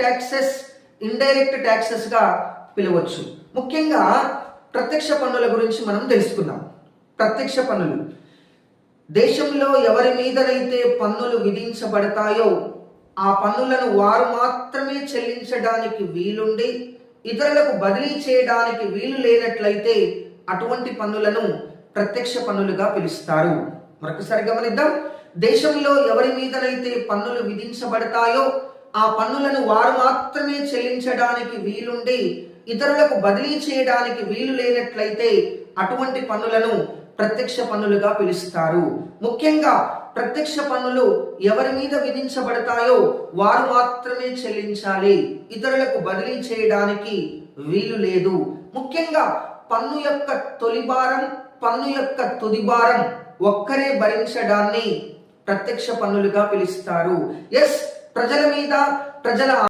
Taxes, indirect taxes గా పిలవచ్చు. ముఖ్యంగా ప్రత్యక్ష పన్నుల గురించి మనం తెలుసుకుందాం. ప్రత్యక్ష పన్నులు దేశంలో ఎవరి మీదనైతే పన్నులు విధించబడతాయో ఆ పన్నులను వారు మాత్రమే చెల్లించడానికి వీలుండి ఇతరులకు బదిలీ చేయడానికి వీలు లేనట్లయితే అటువంటి పన్నులను ప్రత్యక్ష పన్నులుగా పిలుస్తారు. మరొకసారి గమనిద్దాం. దేశంలో ఎవరి మీదనైతే పన్నులు విధించబడతాయో ఆ పన్నులను వారు మాత్రమే చెల్లించడానికి వీలుండి ఇతరులకు బదిలీ చేయడానికి వీలు లేనట్లయితే అటువంటి పన్నులను ప్రత్యక్ష పన్నులుగా పిలుస్తారు. ముఖ్యంగా ప్రత్యక్ష పన్నులు ఎవరి మీద విధించబడతాయో వారు మాత్రమే చెల్లించాలి, ఇతరులకు బదిలీ చేయడానికి వీలు లేదు. ముఖ్యంగా పన్ను యొక్క తొలి భారం, పన్ను యొక్క తుది భారం ఒక్కరే భరించడాన్ని ప్రత్యక్ష పన్నులుగా పిలుస్తారు. ప్రజల మీద, ప్రజల